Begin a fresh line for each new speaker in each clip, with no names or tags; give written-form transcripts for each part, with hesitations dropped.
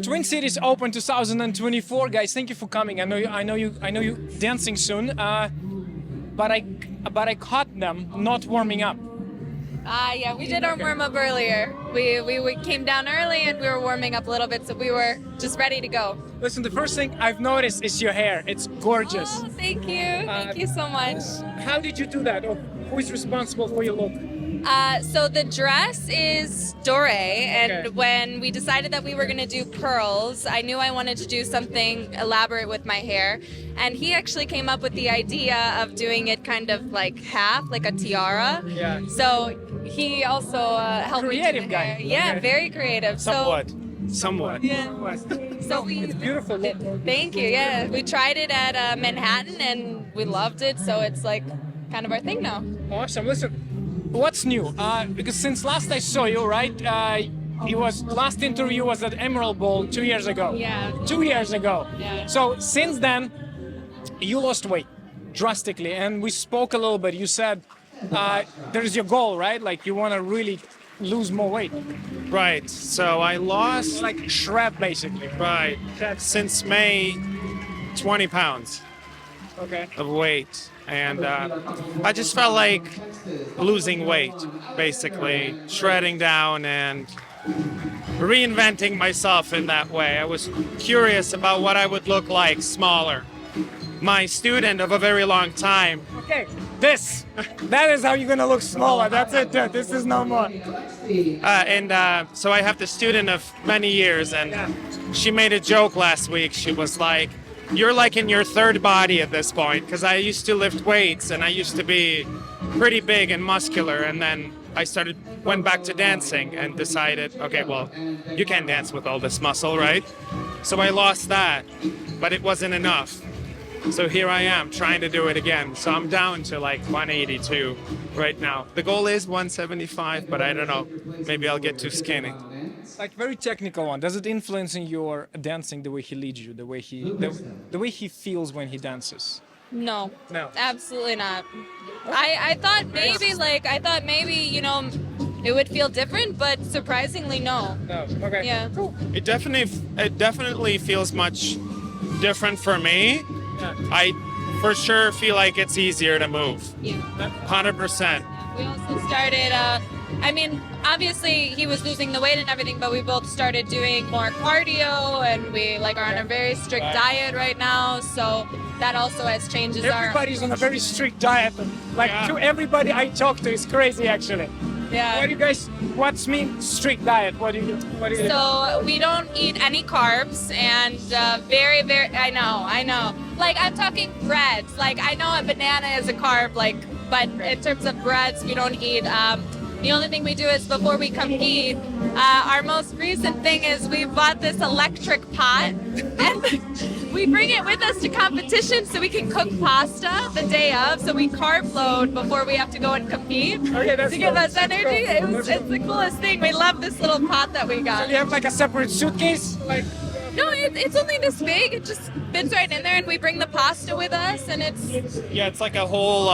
Twin Cities Open 2024, guys. Thank you for coming. I know you dancing soon. But I caught them not warming up.
Yeah, we did our warm-up earlier. We came down early and we were warming up a little bit, so we were just ready to go.
Listen, the first thing I've noticed is your hair. It's gorgeous.
Oh, thank you. Thank you so much.
How did you do that? Or who is responsible for your look?
So the dress is doré, and
Okay.
when we decided that we were going to do pearls, I knew I wanted to do something elaborate with my hair, and he actually came up with the idea of doing it kind of like half, like a tiara.
Yeah.
So he also helped me do
Creative
the
guy.
hair. Yeah,
Okay.
very creative.
Somewhat.
Yeah. So
It's beautiful. Look.
Thank you. Yeah, we tried it at Manhattan and we loved it. So it's like kind of our thing now.
Awesome. Listen, what's new? Because since last I saw you, right? Last interview was at Emerald Bowl 2 years ago.
Yeah.
2 years ago.
Yeah.
So since then, you lost weight drastically, and we spoke a little bit. You said there's your goal, right? Like you want to really lose more weight,
Right. So I lost,
like shred basically.
right, since May, 20 pounds
Okay.
of weight. And I just felt like losing weight, basically, shredding down and reinventing myself in that way. I was curious about what I would look like smaller. My student of a very long time,
Okay. That is how you're gonna look smaller. That's it, dude. This is no more.
so I have the student of many years, and she made a joke last week. She was like, "You're like in your third body at this point," because I used to lift weights and I used to be pretty big and muscular, and then I went back to dancing and decided, okay, well, you can't dance with all this muscle, right? So I lost that, but it wasn't enough. So here I am trying to do it again. So I'm down to like 182 right now. The goal is 175, but I don't know. Maybe I'll get too skinny.
Like very technical one. Does it influence in your dancing the way he leads you, the way he feels when he dances?
No.
No.
Absolutely not. I thought maybe, you know, it would feel different, but surprisingly no.
No. Okay.
Yeah.
Cool.
It definitely feels much different for me.
Yeah.
I for sure feel like it's easier to move.
Yeah.
100%.
We also started, obviously he was losing the weight and everything, but we both started doing more cardio, and we are on a very strict diet right now. So that also has changes
Everybody's on a very strict diet. Like
Yeah.
to everybody I talk to, it's crazy actually.
Yeah.
What's mean strict diet? What do you do?
So we don't eat any carbs, and very, I know. Like I'm talking breads. Like I know a banana is a carb, but in terms of breads, we don't eat. The only thing we do is before we compete, our most recent thing is we bought this electric pot, and we bring it with us to competition so we can cook pasta the day of. So we carb-load before we have to go and compete
Okay, that's
to give
cool.
us energy. It's the coolest thing. We love this little pot that we got.
You have like a separate suitcase? Like
No, it's only this big. It just fits right in there, and we bring the pasta with us, and it's
Yeah, it's like a whole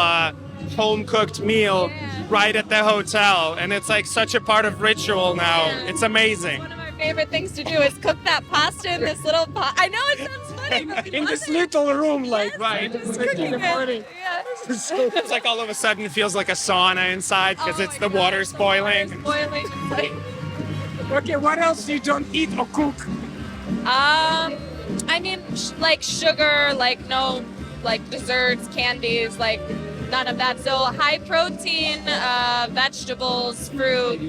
home-cooked meal right at the hotel, and it's like such a part of ritual now.
Yeah.
It's amazing.
one of our favorite things to do is cook that pasta in this little pot. I know it sounds funny, but we
in
love
this
it.
little room, like
Yes,
right.
just
Like
cooking
in the morning.
it. Yeah.
It's like all of a sudden it feels like a sauna inside because
Oh
it's
my
the
God,
water's
the
boiling.
water's boiling. It's like,
Okay, what else you don't eat or cook?
like sugar, no, desserts, candies, none of that. So high protein, vegetables, fruit.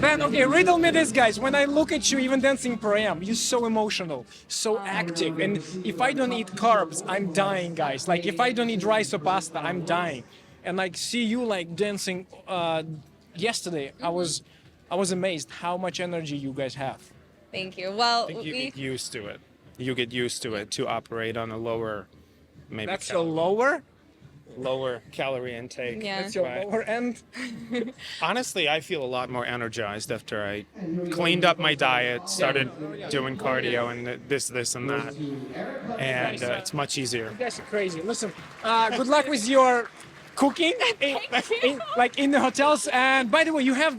Man, okay, riddle me this, guys. When I look at you, even dancing per am, you're so emotional, so active. And if I don't eat carbs, I'm dying, guys. Like if I don't eat rice or pasta, I'm dying. And see you dancing yesterday, I was amazed how much energy you guys have.
Thank you. Well,
You get used to it. You get used to it to operate on a lower, maybe
That's your lower?
lower calorie intake.
Yeah.
That's your
Right.
lower end?
Honestly, I feel a lot more energized after I cleaned up my diet, started doing cardio and this and that, and it's much easier.
You guys are crazy. Listen, good luck with your cooking in the hotels. And by the way, you have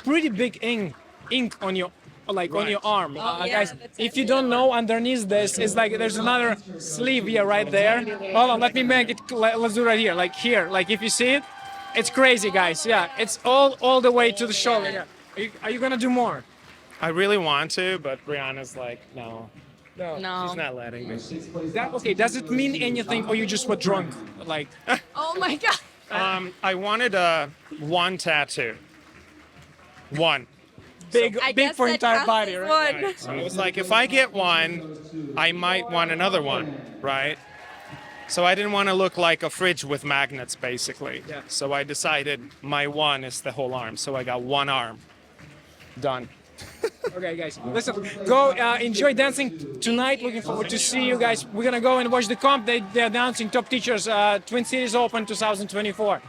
pretty big ink on like on your arm.
yeah,
Guys,
that's
if you don't know, underneath this is like there's another sleeve here, right there. Hold on, let me make it. Let's do it right here, like here. Like if you see it, it's crazy, guys. Yeah, it's all the way to the shoulder. Yeah. Are you gonna do more?
I really want to, but Brianna's like, no.
No.
She's not letting me.
Okay, does it mean anything, or you just were drunk? Like,
Oh my god.
I wanted one tattoo. One.
I
big
guess
for
that
entire
counts
body,
as
right?
one.
So it was like, if I get one, I might want another one, right? So I didn't want to look like a fridge with magnets, basically.
Yeah.
So I decided my one is the whole arm. So I got one arm. Done.
Okay, guys, listen, go enjoy dancing tonight. Looking forward to see you guys. We're gonna go and watch the comp. They're announcing top teachers, Twin Cities Open 2024.